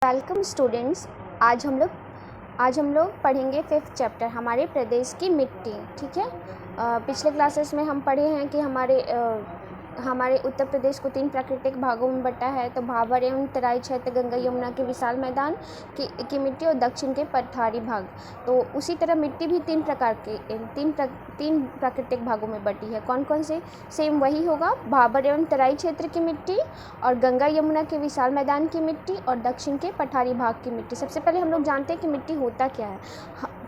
Welcome students. आज हम लोग पढ़ेंगे 5th चैप्टर हमारे प्रदेश की मिट्टी। ठीक है। पिछले क्लासेस में हम पढ़े हैं कि हमारे उत्तर प्रदेश को 3 प्राकृतिक भागों में बंटा है। तो भाबर एवं तराई क्षेत्र, गंगा यमुना के विशाल मैदान की मिट्टी और दक्षिण के पठारी भाग। तो उसी तरह मिट्टी भी तीन प्राकृतिक भागों में बटी है। कौन कौन से? सेम वही होगा, भाबर एवं तराई क्षेत्र की मिट्टी और गंगा यमुना के विशाल मैदान की मिट्टी और दक्षिण के पठारी भाग की मिट्टी। सबसे पहले हम लोग जानते हैं कि मिट्टी होता क्या है।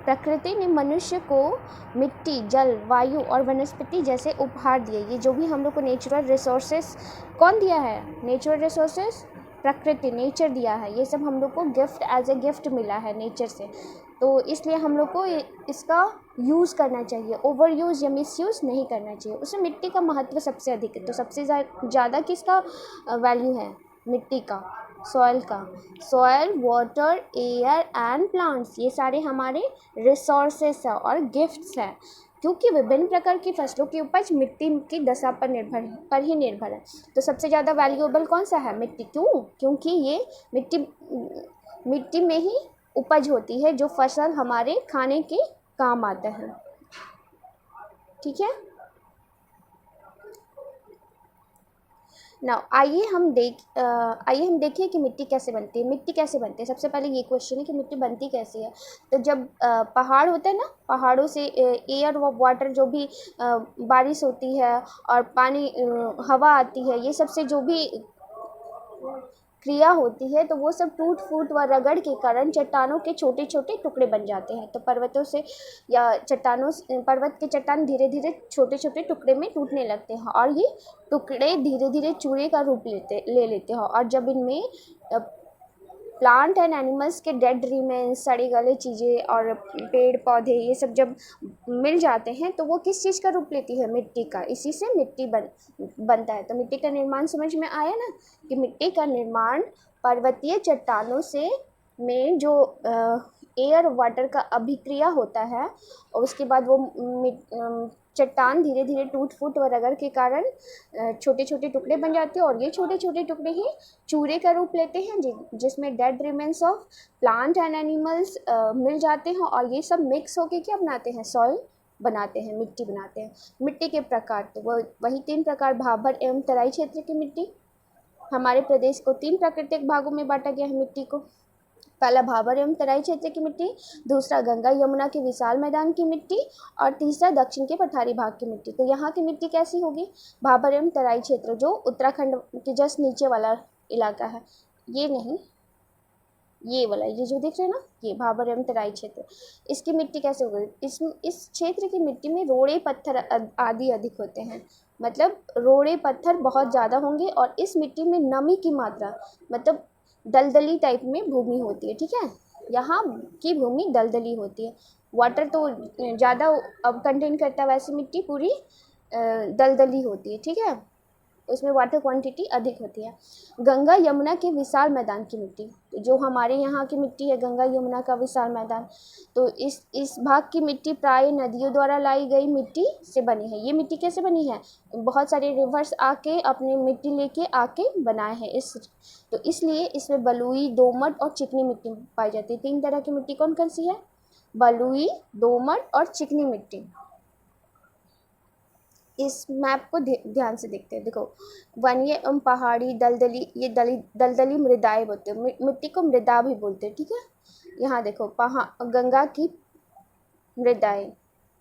प्रकृति ने मनुष्य को मिट्टी, जल, वायु और वनस्पति जैसे उपहार दिए। ये जो भी हम लोग को नेचुरल रिसोर्सेस कौन दिया है? नेचुरल रिसोर्सेस प्रकृति, नेचर दिया है। ये सब हम लोग को गिफ्ट, एज ए गिफ्ट मिला है नेचर से। तो इसलिए हम लोग को इसका यूज़ करना चाहिए, ओवर यूज़ या मिस यूज़ नहीं करना चाहिए। उसमें मिट्टी का महत्व सबसे अधिक है। तो सबसे ज़्यादा किसका वैल्यू है? मिट्टी का, सॉइल का। Soil, water, air and plants, ये सारे हमारे रिसोर्सेस है और गिफ्ट्स है, क्योंकि विभिन्न प्रकार की फसलों की उपज मिट्टी की दशा पर ही निर्भर है। तो सबसे ज़्यादा वैल्यूएबल कौन सा है? मिट्टी। क्यों? क्योंकि ये मिट्टी में ही उपज होती है, जो फसल हमारे खाने के काम आता है। ठीक है ना। आइए हम देखें कि मिट्टी कैसे बनती है। मिट्टी कैसे बनती है? सबसे पहले ये क्वेश्चन है कि मिट्टी बनती कैसे है। तो जब पहाड़ होता है ना, पहाड़ों से एयर व वाटर, जो भी बारिश होती है और पानी, हवा आती है, ये सब से जो भी क्रिया होती है, तो वो सब टूट फूट व रगड़ के कारण चट्टानों के छोटे छोटे टुकड़े बन जाते हैं। तो पर्वत के चट्टान धीरे धीरे छोटे छोटे टुकड़े में टूटने लगते हैं और ये टुकड़े धीरे धीरे चूरे का रूप ले लेते हैं। और जब इनमें प्लांट एंड एनिमल्स के डेड रिमेन्स, सड़ी गले चीज़ें और पेड़ पौधे, ये सब जब मिल जाते हैं, तो वो किस चीज़ का रूप लेती है? मिट्टी का। इसी से मिट्टी बनता है। तो मिट्टी का निर्माण समझ में आया ना, कि मिट्टी का निर्माण पर्वतीय चट्टानों में जो एयर वाटर का अभिक्रिया होता है, और उसके बाद वो चट्टान धीरे धीरे टूट फूट व रगड़ के कारण छोटे छोटे टुकड़े बन जाते हैं, और ये छोटे छोटे टुकड़े ही चूरे का रूप लेते हैं, जिसमें dead remains of plant and animals मिल जाते हैं, और ये सब मिक्स होके क्या बनाते हैं? सॉइल बनाते हैं, मिट्टी बनाते हैं। मिट्टी के प्रकार, तो वही 3 प्रकार, भाबर एवं तराई क्षेत्र की मिट्टी। हमारे प्रदेश को 3 प्राकृतिक भागों में बांटा गया है मिट्टी को। पहला भाबर एवं तराई क्षेत्र की मिट्टी, दूसरा गंगा यमुना के विशाल मैदान की मिट्टी, और तीसरा दक्षिण के पठारी भाग की मिट्टी। तो यहाँ की मिट्टी कैसी होगी? भाबर एवं तराई क्षेत्र, जो उत्तराखंड के जस्ट नीचे वाला इलाका है, ये नहीं, ये वाला, ये जो दिख रहे हैं ना, ये भाबर एवं तराई क्षेत्र। इसकी मिट्टी कैसे होगी? इस क्षेत्र की मिट्टी में रोड़े पत्थर आदि अधिक होते हैं। मतलब रोड़े पत्थर बहुत ज़्यादा होंगे, और इस मिट्टी में नमी की मात्रा, मतलब दलदली टाइप में भूमि होती है। ठीक है, यहाँ की भूमि दलदली होती है। वाटर तो ज़्यादा अब कंटेन करता है, वैसे मिट्टी पूरी दलदली होती है। ठीक है, उसमें वाटर क्वांटिटी अधिक होती है। गंगा यमुना के विशाल मैदान की मिट्टी, जो हमारे यहाँ की मिट्टी है, गंगा यमुना का विशाल मैदान, तो इस भाग की मिट्टी प्राय नदियों द्वारा लाई गई मिट्टी से बनी है। ये मिट्टी कैसे बनी है? बहुत सारे रिवर्स आके अपनी मिट्टी लेके आके बनाए हैं तो इसलिए इसमें बलुई, दोमट और चिकनी मिट्टी पाई जाती है। 3 तरह की मिट्टी कौन कौन सी है? बलुई, दोमट और चिकनी मिट्टी। इस मैप को ध्यान से देखते हैं। देखो, वनीय एवं पहाड़ी, दलदली, ये दलदली मृदाएं बोलते हैं, मिट्टी को मृदा भी बोलते हैं। ठीक है, यहाँ देखो, गंगा की मृदाएं,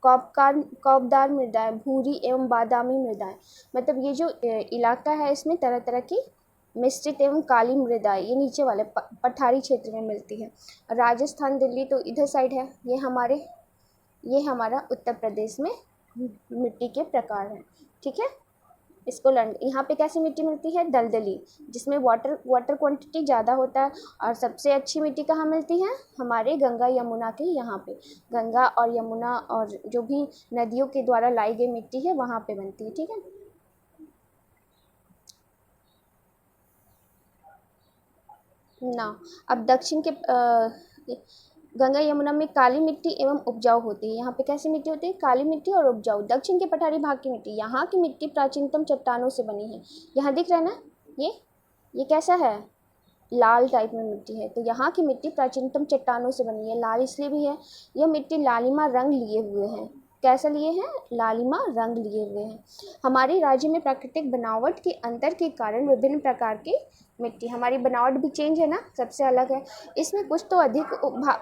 कॉपदार मृदाएं, भूरी एवं बादामी मृदाएं। मतलब ये जो इलाका है, इसमें तरह तरह की मिश्रित एवं काली मृदाएं, ये नीचे वाले पठारी क्षेत्र में मिलती है। राजस्थान, दिल्ली तो इधर साइड है। ये हमारा उत्तर प्रदेश में मिट्टी के प्रकार हैं। ठीक है, इसको यहाँ पे कैसी मिट्टी मिलती है? दलदली, जिसमें वाटर क्वांटिटी ज़्यादा होता है। और सबसे अच्छी मिट्टी कहाँ मिलती है? हमारे गंगा यमुना के यहाँ पे। गंगा और यमुना और जो भी नदियों के द्वारा लाई गई मिट्टी है, वहाँ पे बनती है। ठीक है ना। अब दक्षिण के गंगा यमुना में काली मिट्टी एवं उपजाऊ होती है। यहाँ पे कैसी मिट्टी होती है? काली मिट्टी और उपजाऊ। दक्षिण के पठारी भाग की मिट्टी, यहाँ की मिट्टी प्राचीनतम चट्टानों से बनी है। यहाँ दिख रहा है ना, ये कैसा है? लाल टाइप में मिट्टी है। तो यहाँ की मिट्टी प्राचीनतम चट्टानों से बनी है। लाल इसलिए भी है, यह मिट्टी लालिमा रंग लिए हुए हैं। कैसा लिए हैं? लालिमा रंग लिए हुए हैं। हमारे राज्य में प्राकृतिक बनावट के अंतर के कारण विभिन्न प्रकार की मिट्टी, हमारी बनावट भी चेंज है ना, सबसे अलग है। इसमें कुछ तो अधिक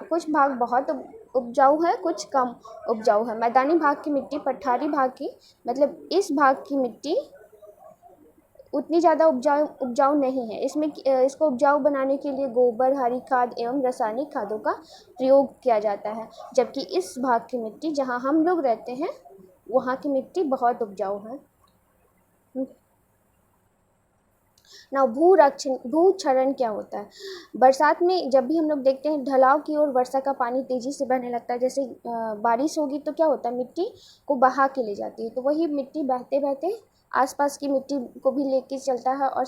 कुछ भाग बहुत उपजाऊ है, कुछ कम उपजाऊ है। मैदानी भाग की मिट्टी पठारी भाग की, मतलब इस भाग की मिट्टी उतनी ज़्यादा उपजाऊ नहीं है। इसमें इसको उपजाऊ बनाने के लिए गोबर, हरी खाद एवं रासायनिक खादों का प्रयोग किया जाता है। जबकि इस भाग की मिट्टी जहाँ हम लोग रहते हैं वहाँ की मिट्टी बहुत उपजाऊ है। ना भूक्षरण क्या होता है? बरसात में जब भी हम लोग देखते हैं ढलाव की ओर वर्षा का पानी तेजी से बहने लगता है, जैसे बारिश होगी तो क्या होता है, मिट्टी को बहा के ले जाती है। तो वही मिट्टी बहते बहते आसपास की मिट्टी को भी लेके चलता है और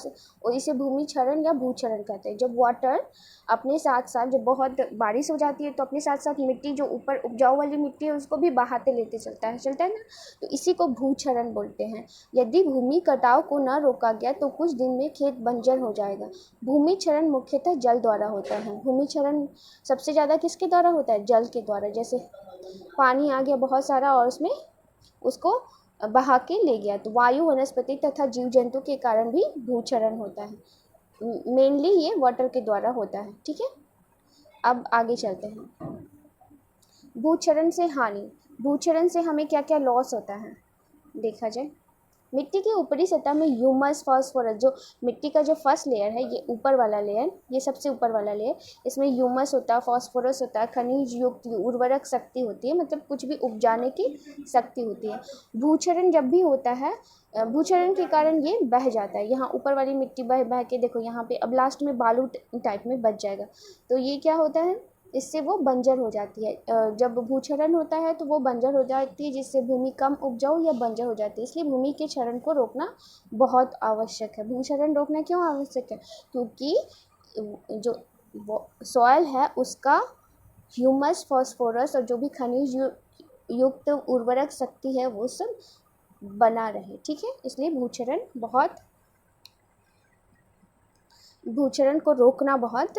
इसे भूमि क्षरण या भूक्षरण कहते हैं। जब वाटर अपने साथ साथ, जब बहुत बारिश हो जाती है तो अपने साथ साथ मिट्टी जो ऊपर उपजाऊ वाली मिट्टी है उसको भी बहाते लेते चलता है ना, तो इसी को भूक्षरण बोलते हैं। यदि भूमि कटाव को न रोका गया तो कुछ दिन में खेत बंजर हो जाएगा। भूमि क्षरण मुख्यतः जल द्वारा होता है। भूमि क्षरण सबसे ज़्यादा किसके द्वारा होता है? जल के द्वारा। जैसे पानी आ गया बहुत सारा और उसमें उसको बहा के ले गया, तो वायु, वनस्पति तथा जीव जंतु के कारण भी भूक्षरण होता है। मेनली ये वाटर के द्वारा होता है। ठीक है, अब आगे चलते हैं। भूक्षरण से हानि। भूक्षरण से हमें क्या क्या लॉस होता है देखा जाए। मिट्टी की ऊपरी सतह में ह्यूमस, फास्फोरस, जो मिट्टी का जो फर्स्ट लेयर है, ये ऊपर वाला लेयर, ये सबसे ऊपर वाला लेयर, इसमें ह्यूमस होता है, फास्फोरस होता है, खनिज युक्त उर्वरक शक्ति होती है, मतलब कुछ भी उपजाने की शक्ति होती है। भूक्षरण जब भी होता है, भूक्षरण के कारण ये बह जाता है। यहाँ ऊपर वाली मिट्टी बह बह के देखो यहाँ पे अब लास्ट में बालू टाइप में बच जाएगा, तो ये क्या होता है, इससे वो बंजर हो जाती है। जब भूक्षरण होता है तो वो बंजर हो जाती है, जिससे भूमि कम उपजाऊ या बंजर हो जाती है। इसलिए भूमि के क्षरण को रोकना बहुत आवश्यक है। भूक्षरण रोकना क्यों आवश्यक है? क्योंकि जो सॉइल है उसका ह्यूमस, फास्फोरस और जो भी खनिज युक्त उर्वरक शक्ति है वो सब बना रहे। ठीक है, इसलिए भूक्षरण को रोकना बहुत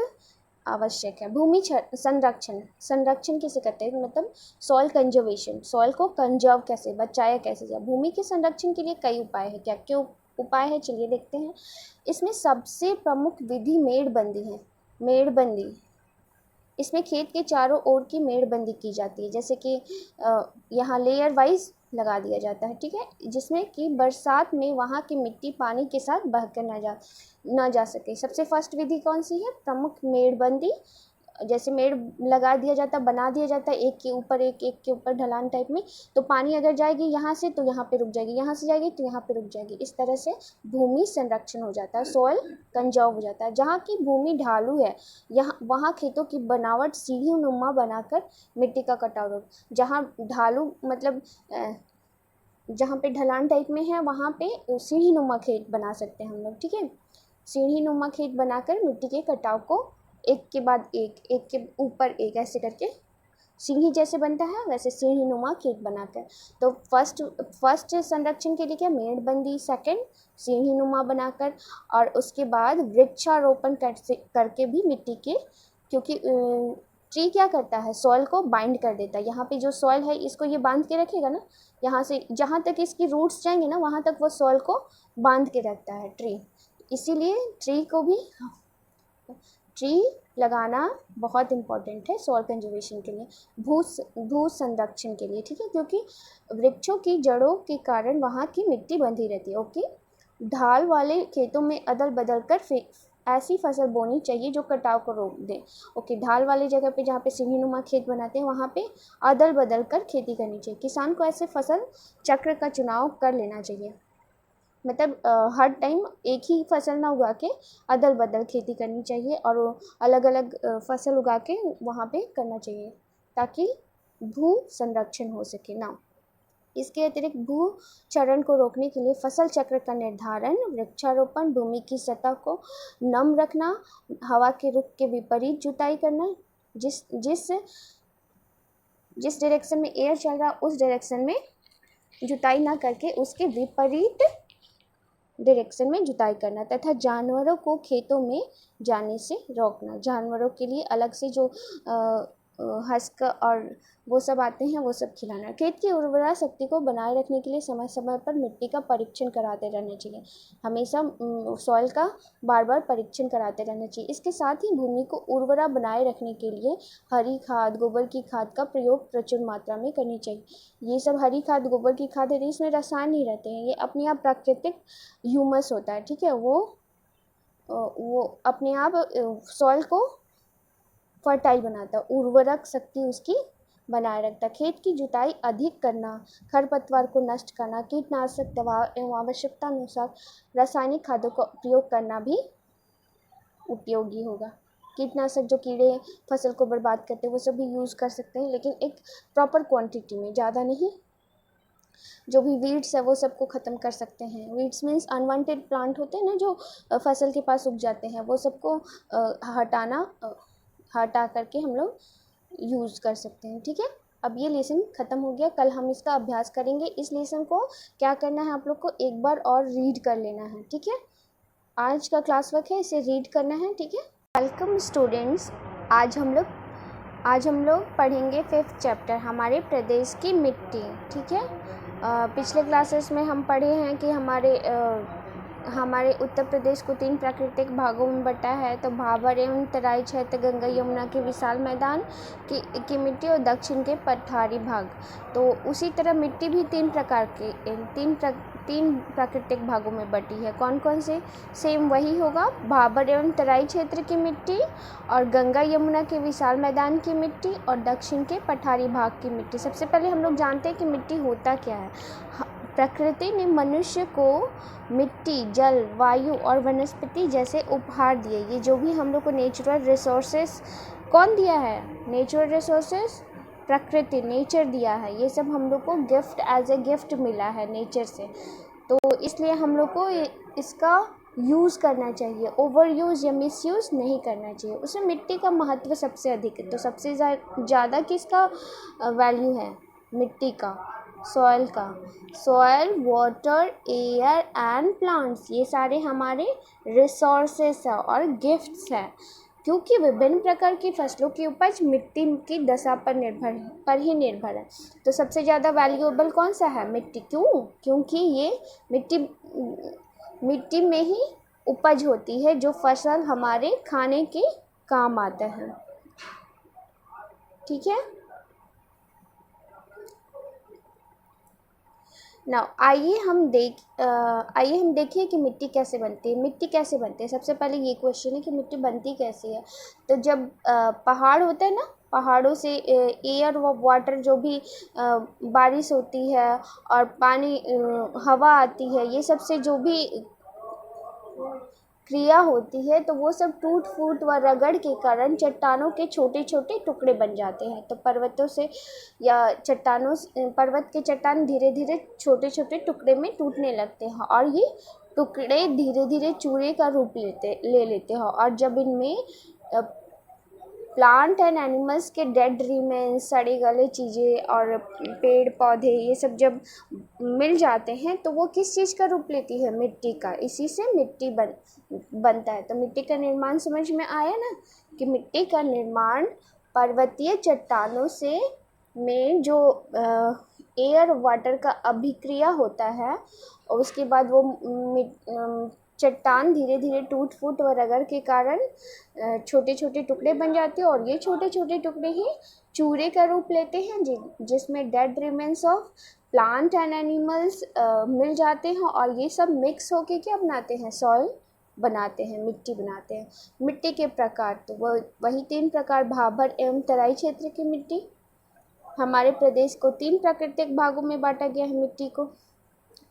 आवश्यक है। भूमि संरक्षण किसे कहते हैं? मतलब सॉइल कंजर्वेशन, सॉइल को कंजर्व कैसे, बचाया कैसे जाए। भूमि के संरक्षण के लिए कई उपाय हैं। क्या क्या उपाय है, चलिए देखते हैं। इसमें सबसे प्रमुख विधि मेड़बंदी है। मेड़बंदी, इसमें खेत के चारों ओर की मेड़बंदी की जाती है, जैसे कि यहाँ लेयर वाइज लगा दिया जाता है। ठीक है, जिसमें कि बरसात में वहाँ की मिट्टी पानी के साथ बहकर न जा सके। सबसे फर्स्ट विधि कौन सी है? प्रमुख मेड़बंदी। जैसे मेड़ लगा दिया जाता है, बना दिया जाता है, एक के ऊपर एक, एक के ऊपर ढलान टाइप में, तो पानी अगर जाएगी यहाँ से तो यहाँ पे रुक जाएगी, यहाँ से जाएगी तो यहाँ पे रुक जाएगी। इस तरह से भूमि संरक्षण हो जाता है, सॉइल कंजर्व हो जाता है। जहाँ की भूमि ढालू है वहाँ खेतों की बनावट सीढ़ी नुमा बनाकर मिट्टी का कटाव रोक। जहाँ ढालू मतलब जहाँ पे ढलान टाइप में है वहाँ पे सीढ़ी नुमा खेत बना सकते हैं हम लोग। ठीक है, सीढ़ी नुमा खेत बनाकर मिट्टी के कटाव को एक के बाद एक, एक के ऊपर एक, ऐसे करके सीढ़ी जैसे बनता है वैसे सीढ़ी नुमा खेत बनाकर। तो फर्स्ट संरक्षण के लिए क्या? मेड़बंदी। सेकंड, सीढ़ी नुमा बनाकर, और उसके बाद वृक्षारोपण करके भी मिट्टी के, क्योंकि ट्री क्या करता है? सॉइल को बाइंड कर देता है। यहाँ पे जो सॉइल है इसको ये बांध के रखेगा ना, यहाँ से जहाँ तक इसकी रूट्स जाएंगे ना वहाँ तक वो सॉइल को बांध के रखता है ट्री। इसीलिए ट्री लगाना बहुत इम्पॉर्टेंट है सॉइल कंजर्वेशन के लिए, भू संरक्षण के लिए। ठीक है, क्योंकि वृक्षों की जड़ों के कारण वहाँ की मिट्टी बंधी रहती है। ओके, ढाल वाले खेतों में अदल बदल कर ऐसी फसल बोनी चाहिए जो कटाव को रोक दे। ओके, ढाल वाली जगह पे जहाँ पे सीढ़ीनुमा खेत बनाते हैं वहाँ पे अदल बदल कर खेती करनी चाहिए। किसान को ऐसे फसल चक्र का चुनाव कर लेना चाहिए, मतलब हर टाइम एक ही फसल ना उगा के अदल बदल खेती करनी चाहिए और अलग अलग फसल उगा के वहाँ पे करना चाहिए ताकि भू संरक्षण हो सके ना। इसके अतिरिक्त भू क्षरण को रोकने के लिए फसल चक्र का निर्धारण, वृक्षारोपण, भूमि की सतह को नम रखना, हवा के रुख के विपरीत जुताई करना, जिस डायरेक्शन में एयर चल रहा उस डायरेक्शन में जुताई ना करके उसके विपरीत डायरेक्शन में जुताई करना तथा जानवरों को खेतों में जाने से रोकना। जानवरों के लिए अलग से जो हस्क और वो सब आते हैं वो सब खिलाना। खेत की उर्वरा शक्ति को बनाए रखने के लिए समय समय पर मिट्टी का परीक्षण कराते रहना चाहिए। हमेशा सॉइल का बार बार परीक्षण कराते रहना चाहिए। इसके साथ ही भूमि को उर्वरा बनाए रखने के लिए हरी खाद, गोबर की खाद का प्रयोग प्रचुर मात्रा में करनी चाहिए। ये सब हरी खाद, गोबर की खाद है, इसमें रसायन नहीं रहते हैं, ये अपने आप प्राकृतिक ह्यूमस होता है, ठीक है। वो अपने आप सॉइल को फर्टाइल बनाता है, उर्वरक शक्ति उसकी बनाए रखता है। खेत की जुताई अधिक करना, खरपतवार को नष्ट करना, कीटनाशक दवा एवं आवश्यकता अनुसार रासायनिक खादों का उपयोग करना भी उपयोगी होगा। कीटनाशक जो कीड़े फसल को बर्बाद करते हैं वो सब भी यूज़ कर सकते हैं, लेकिन एक प्रॉपर क्वांटिटी में, ज़्यादा नहीं। जो भी वीड्स है वो सबको ख़त्म कर सकते हैं। वीड्स मीन्स अनवांटेड प्लांट होते हैं ना, जो फसल के पास उग जाते हैं, वो सबको हटा करके हम लोग यूज़ कर सकते हैं, ठीक है। अब ये लेसन ख़त्म हो गया, कल हम इसका अभ्यास करेंगे। इस लेसन को क्या करना है, आप लोग को एक बार और रीड कर लेना है, ठीक है। आज का क्लास वर्क है, इसे रीड करना है, ठीक है। वेलकम स्टूडेंट्स, आज हम लोग पढ़ेंगे 5th चैप्टर, हमारे प्रदेश की मिट्टी, ठीक है। पिछले क्लासेस में हम पढ़े हैं कि हमारे उत्तर प्रदेश को 3 प्राकृतिक भागों में बंटा है। तो भाबर एवं तराई क्षेत्र, गंगा यमुना के विशाल मैदान की मिट्टी और दक्षिण के पठारी भाग। तो उसी तरह मिट्टी भी 3 प्राकृतिक भागों में बटी है। कौन कौन से? सेम वही होगा, भाबर एवं तराई क्षेत्र की मिट्टी और गंगा यमुना के विशाल मैदान की मिट्टी और दक्षिण के पठारी भाग की मिट्टी। सबसे पहले हम लोग जानते हैं कि मिट्टी होता क्या है। प्रकृति ने मनुष्य को मिट्टी, जल, वायु और वनस्पति जैसे उपहार दिए। ये जो भी हम लोग को नेचुरल रिसोर्सेस कौन दिया है? नेचुरल रिसोर्सेस प्रकृति, नेचर दिया है। ये सब हम लोग को गिफ्ट, एज ए गिफ्ट मिला है नेचर से। तो इसलिए हम लोग को इसका यूज़ करना चाहिए, ओवर यूज़ या मिस यूज़ नहीं करना चाहिए। उसमें मिट्टी का महत्व सबसे अधिक है। तो सबसे ज़्यादा किसका वैल्यू है? मिट्टी का, सॉइल का। Soil, water, air and plants, ये सारे हमारे रिसोर्सेस है और गिफ्ट्स है, क्योंकि विभिन्न प्रकार की फसलों की उपज मिट्टी की दशा पर ही निर्भर है। तो सबसे ज़्यादा वैल्यूएबल कौन सा है? मिट्टी। क्यों? क्योंकि ये मिट्टी में ही उपज होती है, जो फसल हमारे खाने के काम आता है, ठीक है। नाउ आइए हम देखिए कि मिट्टी कैसे बनती है। मिट्टी कैसे बनती है, सबसे पहले ये क्वेश्चन है कि मिट्टी बनती कैसे है। तो जब पहाड़ होते हैं ना, पहाड़ों से एयर व वाटर, जो भी बारिश होती है और पानी, हवा आती है, ये सब से जो भी क्रिया होती है, तो वो सब टूट फूट व रगड़ के कारण चट्टानों के छोटे छोटे टुकड़े बन जाते हैं। तो पर्वत के चट्टान धीरे धीरे छोटे छोटे टुकड़े में टूटने लगते हैं और ये टुकड़े धीरे धीरे चूरे का रूप ले लेते हैं। और जब इनमें प्लांट एंड एनिमल्स के डेड रिमेन्स, सड़े गले चीज़ें और पेड़ पौधे, ये सब जब मिल जाते हैं तो वो किस चीज़ का रूप लेती है? मिट्टी का। इसी से मिट्टी बनता है। तो मिट्टी का निर्माण समझ में आया ना, कि मिट्टी का निर्माण पर्वतीय चट्टानों में जो एयर वाटर का अभिक्रिया होता है, और उसके बाद वो चट्टान धीरे धीरे टूट फूट व रगड़ के कारण छोटे छोटे टुकड़े बन जाते हैं, और ये छोटे छोटे टुकड़े ही चूरे का रूप लेते हैं, जिसमें dead remains of plant and animals मिल जाते हैं, और ये सब मिक्स होके क्या बनाते हैं? सॉइल बनाते हैं, मिट्टी बनाते हैं। मिट्टी के प्रकार, तो वही 3 प्रकार, भाबर एवं तराई क्षेत्र की मिट्टी। हमारे प्रदेश को 3 प्राकृतिक भागों में बांटा गया है मिट्टी को।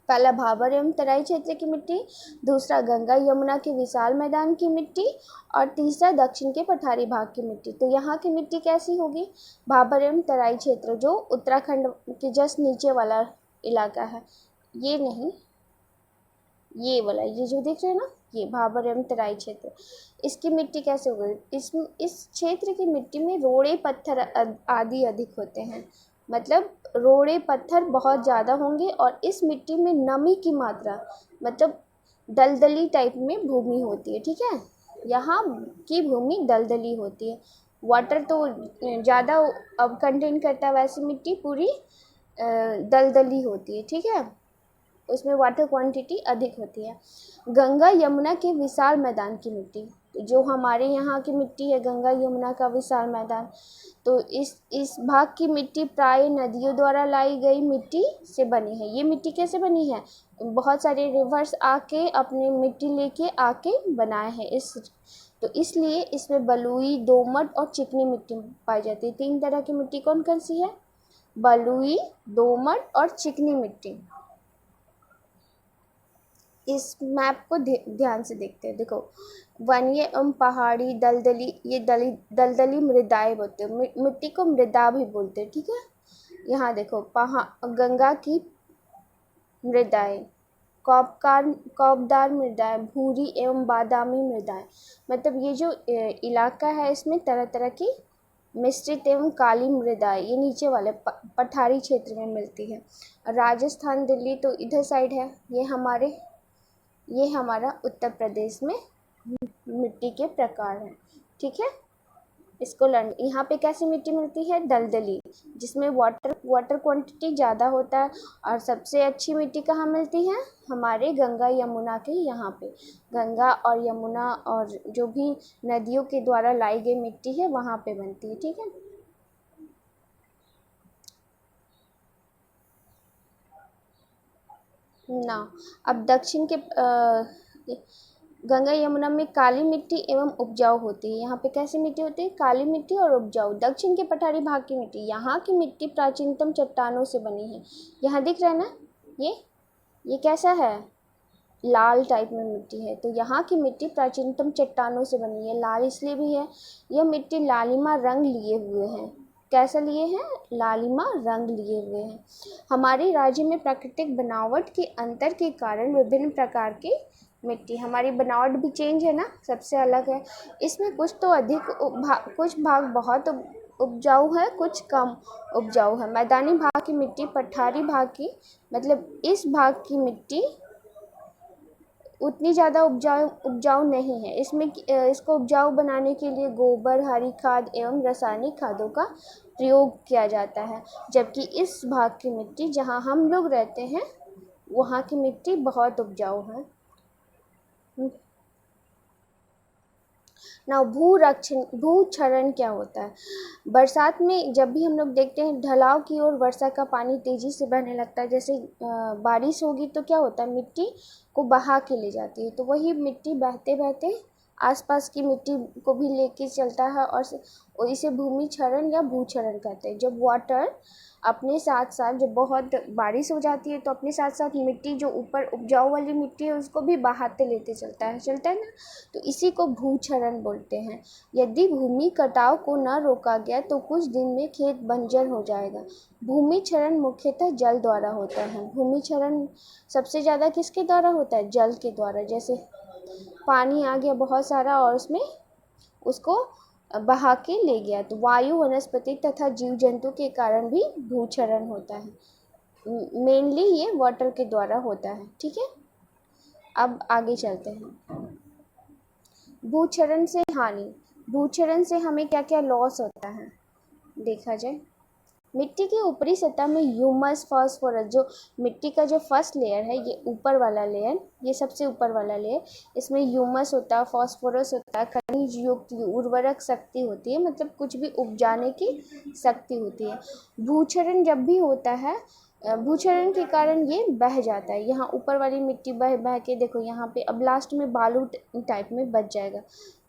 पहला भाबर एवं तराई क्षेत्र की मिट्टी, दूसरा गंगा यमुना के विशाल मैदान की मिट्टी, और तीसरा दक्षिण के पठारी भाग की मिट्टी। तो यहाँ की मिट्टी कैसी होगी? भाबर एवं तराई क्षेत्र, जो उत्तराखंड के जस्ट नीचे वाला इलाका है, ये नहीं, ये वाला, ये जो दिख रहे हैं ना, ये भाबर एवं तराई क्षेत्र, इसकी मिट्टी कैसे होगी? इस क्षेत्र की मिट्टी में रोड़े पत्थर आदि अधिक होते हैं। मतलब रोड़े पत्थर बहुत ज़्यादा होंगे, और इस मिट्टी में नमी की मात्रा, मतलब दलदली टाइप में भूमि होती है, ठीक है। यहाँ की भूमि दलदली होती है। वाटर तो ज़्यादा अब कंटेन करता है, वैसे मिट्टी पूरी दलदली होती है, ठीक है। उसमें वाटर क्वांटिटी अधिक होती है। गंगा यमुना के विशाल मैदान की मिट्टी, तो जो हमारे यहाँ की मिट्टी है गंगा यमुना का विशाल मैदान, तो इस भाग की मिट्टी प्राय नदियों द्वारा लाई गई मिट्टी से बनी है। ये मिट्टी कैसे बनी है? बहुत सारे रिवर्स आके अपनी मिट्टी लेके आके बनाए हैं तो इसलिए इसमें बलुई, दोमट और चिकनी मिट्टी पाई जाती है। 3 तरह की मिट्टी कौन कौन सी है? बलुई, दोमट और चिकनी मिट्टी। इस मैप को ध्यान से देखते हैं। देखो, वनीय एवं पहाड़ी, दलदली, ये दलदली मृदाएं बोलते हैं, मिट्टी को मृदा भी बोलते हैं, ठीक है। यहाँ देखो, गंगा की मृदाएं, कौपदार मृदाएं, भूरी एवं बादामी मृदाएं। मतलब ये जो इलाका है इसमें तरह तरह की मिश्रित एवं काली मृदाएं, ये नीचे वाले पठारी क्षेत्र में मिलती है। राजस्थान, दिल्ली तो इधर साइड है। ये हमारा उत्तर प्रदेश में मिट्टी के प्रकार हैं, ठीक है। इसको लर्न, यहाँ पे कैसी मिट्टी मिलती है? दलदली, जिसमें वाटर क्वांटिटी ज़्यादा होता है। और सबसे अच्छी मिट्टी कहाँ मिलती है? हमारे गंगा यमुना के यहाँ पे। गंगा और यमुना और जो भी नदियों के द्वारा लाई गई मिट्टी है वहाँ पे बनती है, ठीक है। ना, अब दक्षिण के गंगा यमुना में काली मिट्टी एवं उपजाऊ होती है। यहाँ पे कैसी मिट्टी होती है? काली मिट्टी और उपजाऊ। दक्षिण के पठारी भाग की मिट्टी, यहाँ की मिट्टी प्राचीनतम चट्टानों से बनी है। यहाँ दिख रहा है ना, ये कैसा है? लाल टाइप में मिट्टी है। तो यहाँ की मिट्टी प्राचीनतम चट्टानों से बनी है। लाल इसलिए भी है, यह मिट्टी लालिमा रंग लिए हुए है। कैसा लिए हैं? लालिमा रंग लिए हुए हैं। हमारे राज्य में प्राकृतिक बनावट के अंतर के कारण विभिन्न प्रकार की मिट्टी, हमारी बनावट भी चेंज है ना, सबसे अलग है। इसमें कुछ तो अधिक कुछ भाग बहुत उपजाऊ है, कुछ कम उपजाऊ है। मैदानी भाग की मिट्टी, पठारी भाग की, मतलब इस भाग की मिट्टी उतनी ज़्यादा उपजाऊ नहीं है। इसको उपजाऊ बनाने के लिए गोबर, हरी खाद एवं रासायनिक खादों का प्रयोग किया जाता है। जबकि इस भाग की मिट्टी, जहाँ हम लोग रहते हैं, वहाँ की मिट्टी बहुत उपजाऊ है। ना, भूक्षरण क्या होता है? बरसात में जब भी हम लोग देखते हैं ढलाव की ओर वर्षा का पानी तेजी से बहने लगता है, जैसे बारिश होगी तो क्या होता है? मिट्टी को बहा के ले जाती है। तो वही मिट्टी बहते बहते आसपास की मिट्टी को भी लेके चलता है और इसे भूमि क्षरण या भूक्षरण कहते हैं। जब वाटर अपने साथ साथ, जब बहुत बारिश हो जाती है तो अपने साथ साथ मिट्टी, जो ऊपर उपजाऊ वाली मिट्टी है, उसको भी बहाते लेते चलता है ना, तो इसी को भूक्षरण बोलते हैं। यदि भूमि कटाव को न रोका गया तो कुछ दिन में खेत बंजर हो जाएगा। भूमि क्षरण मुख्यतः जल द्वारा होता है। भूमि क्षरण सबसे ज़्यादा किसके द्वारा होता है? जल के द्वारा। जैसे पानी आ गया बहुत सारा और उसमें उसको बहा के ले गया, तो वायु, वनस्पति तथा जीव जंतु के कारण भी भूक्षरण होता है। मेनली ये वाटर के द्वारा होता है, ठीक है। अब आगे चलते हैं। भूक्षरण से हानि, भूक्षरण से हमें क्या क्या लॉस होता है देखा जाए। मिट्टी की ऊपरी सतह में ह्यूमस, फास्फोरस, जो मिट्टी का जो फर्स्ट लेयर है, ये ऊपर वाला लेयर, ये सबसे ऊपर वाला लेयर, इसमें ह्यूमस होता है, फास्फोरस होता है, खनिज युक्त उर्वरक शक्ति होती है, मतलब कुछ भी उपजाने की शक्ति होती है। भूक्षरण जब भी होता है, भूक्षरण के कारण ये बह जाता है। यहाँ ऊपर वाली मिट्टी बह बह के, देखो यहाँ पे अब लास्ट में बालू टाइप में बच जाएगा,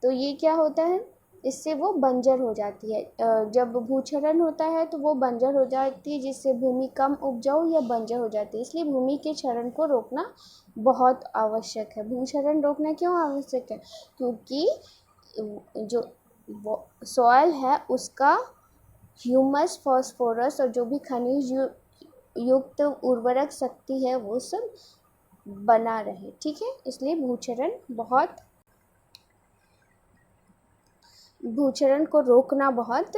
तो ये क्या होता है? इससे वो बंजर हो जाती है। जब भूक्षरण होता है तो वो बंजर हो जाती है, जिससे भूमि कम उपजाऊ या बंजर हो जाती है। इसलिए भूमि के क्षरण को रोकना बहुत आवश्यक है। भूक्षरण रोकना क्यों आवश्यक है? क्योंकि जो सॉइल है उसका ह्यूमस, फास्फोरस और जो भी खनिज युक्त उर्वरक शक्ति है वो सब बना रहे, ठीक है। इसलिए भूक्षरण को रोकना बहुत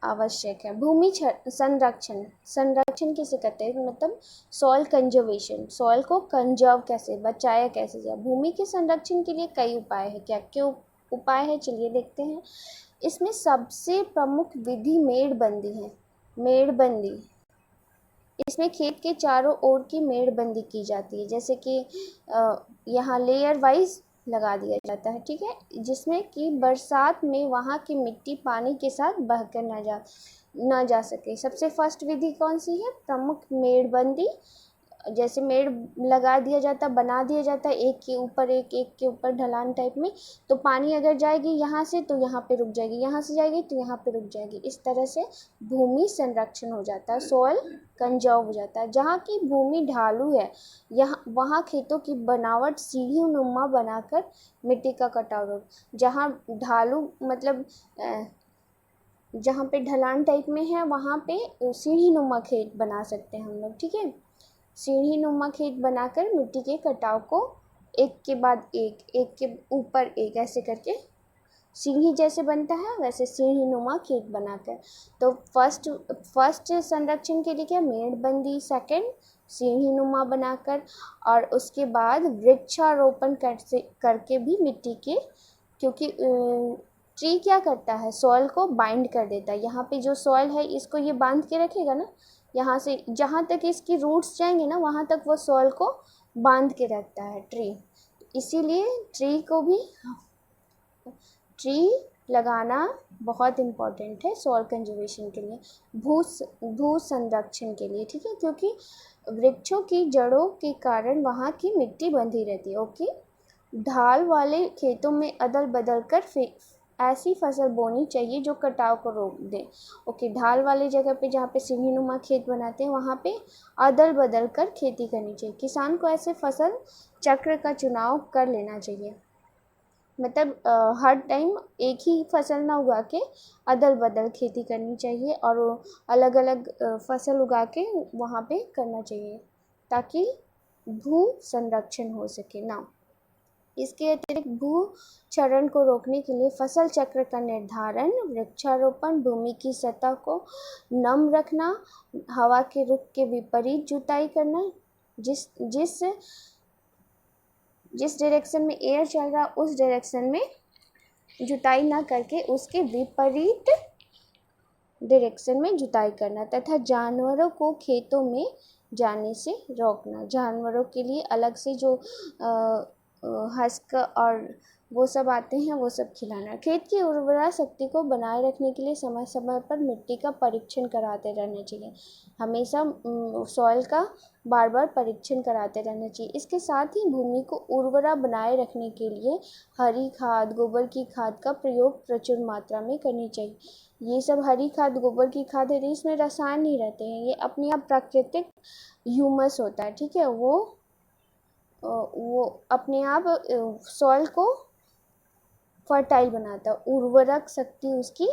आवश्यक है। भूमि संरक्षण, संरक्षण किसे कहते हैं, मतलब सॉइल कंजर्वेशन, सॉइल को कंजर्व कैसे, बचाया कैसे जाए। भूमि के संरक्षण के लिए कई उपाय है। क्या क्या उपाय है, चलिए देखते हैं। इसमें सबसे प्रमुख विधि मेड़बंदी है। मेड़बंदी, इसमें खेत के चारों ओर की मेड़बंदी की जाती है, जैसे कि यहाँ लेयर वाइज लगा दिया जाता है, ठीक है, जिसमें कि बरसात में वहाँ की मिट्टी पानी के साथ बहकर न जा सके। सबसे फर्स्ट विधि कौन सी है, प्रमुख मेड़बंदी। जैसे मेड़ लगा दिया जाता, बना दिया जाता है, एक के ऊपर एक, एक के ऊपर ढलान टाइप में, तो पानी अगर जाएगी यहाँ से तो यहाँ पे रुक जाएगी, यहाँ से जाएगी तो यहाँ पे रुक जाएगी। इस तरह से भूमि संरक्षण हो जाता है, सॉइल कंजर्व हो जाता है। जहाँ की भूमि ढालू है, यहाँ वहाँ खेतों की बनावट सीढ़ी नुमा बनाकर मिट्टी का कटाव रोक। जहाँ ढालू मतलब जहाँ पे ढलान टाइप में है, वहाँ पे सीढ़ी नुमा खेत बना सकते हैं हम लोग, ठीक है। सीढ़ी नुमा खेत बनाकर मिट्टी के कटाव को एक के बाद एक, एक के ऊपर एक, ऐसे करके सीढ़ी जैसे बनता है वैसे सीढ़ी नुमा खेत बनाकर। तो फर्स्ट संरक्षण के लिए क्या, मेड़बंदी, सेकंड सीढ़ी नुमा बनाकर, और उसके बाद वृक्षारोपण करके भी मिट्टी के, क्योंकि ट्री क्या करता है, सॉइल को बाइंड कर देता है। यहाँ पे जो सॉइल है इसको ये बांध के रखेगा ना, यहाँ से जहाँ तक इसकी रूट्स जाएंगे ना, वहाँ तक वो सॉइल को बांध के रखता है ट्री। इसीलिए ट्री लगाना बहुत इम्पॉर्टेंट है सॉइल कंजर्वेशन के लिए, भू संरक्षण के लिए, ठीक है, क्योंकि वृक्षों की जड़ों के कारण वहाँ की मिट्टी बंधी रहती है। ओके, ढाल वाले खेतों में अदल बदल कर ऐसी फसल बोनी चाहिए जो कटाव को रोक दे। ओके, ढाल वाले जगह पे जहाँ पे सीढ़ी नुमा खेत बनाते हैं वहाँ पे अदल बदल कर खेती करनी चाहिए। किसान को ऐसे फसल चक्र का चुनाव कर लेना चाहिए, मतलब हर टाइम एक ही फसल ना उगा के अदल बदल खेती करनी चाहिए, और अलग अलग फसल उगा के वहाँ पे करना चाहिए ताकि भू संरक्षण हो सके ना। इसके अतिरिक्त भू क्षरण को रोकने के लिए फसल चक्र का निर्धारण, वृक्षारोपण, भूमि की सतह को नम रखना, हवा के रुख के विपरीत जुताई करना, जिस डायरेक्शन में एयर चल रहा उस डायरेक्शन में जुताई ना करके उसके विपरीत डायरेक्शन में जुताई करना, तथा जानवरों को खेतों में जाने से रोकना। जानवरों के लिए अलग से जो हस्क और वो सब आते हैं वो सब खिलाना। खेत की उर्वरा शक्ति को बनाए रखने के लिए समय समय पर मिट्टी का परीक्षण कराते रहना चाहिए। हमेशा सॉइल का बार बार परीक्षण कराते रहना चाहिए। इसके साथ ही भूमि को उर्वरा बनाए रखने के लिए हरी खाद, गोबर की खाद का प्रयोग प्रचुर मात्रा में करनी चाहिए। ये सब हरी खाद, गोबर की खाद है, इसमें रसायन नहीं रहते हैं, ये अपने आप प्राकृतिक ह्यूमस होता है, ठीक है, वो अपने आप सॉइल को फर्टाइल बनाता है, उर्वरक शक्ति उसकी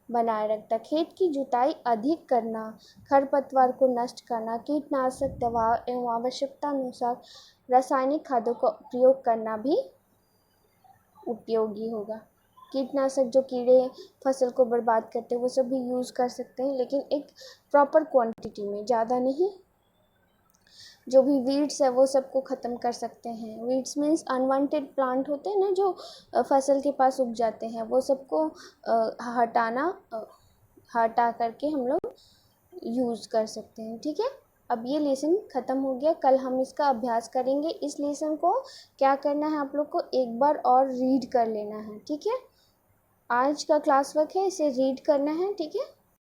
बनाए रखता है। खेत की जुताई अधिक करना, खरपतवार को नष्ट करना, कीटनाशक दवा एवं आवश्यकता अनुसार रासायनिक खादों का प्रयोग करना भी उपयोगी होगा। कीटनाशक जो कीड़े फसल को बर्बाद करते हैं वो सब भी यूज़ कर सकते हैं, लेकिन एक प्रॉपर क्वांटिटी में, ज़्यादा नहीं। जो भी वीड्स है वो सबको ख़त्म कर सकते हैं। वीड्स मीन्स अनवांटेड प्लांट होते हैं ना जो फसल के पास उग जाते हैं, वो सबको हटा करके हम लोग यूज़ कर सकते हैं, ठीक है। अब ये लेसन ख़त्म हो गया, कल हम इसका अभ्यास करेंगे। इस लेसन को क्या करना है, आप लोग को एक बार और रीड कर लेना है, ठीक है। आज का क्लास वर्क है, इसे रीड करना है, ठीक है।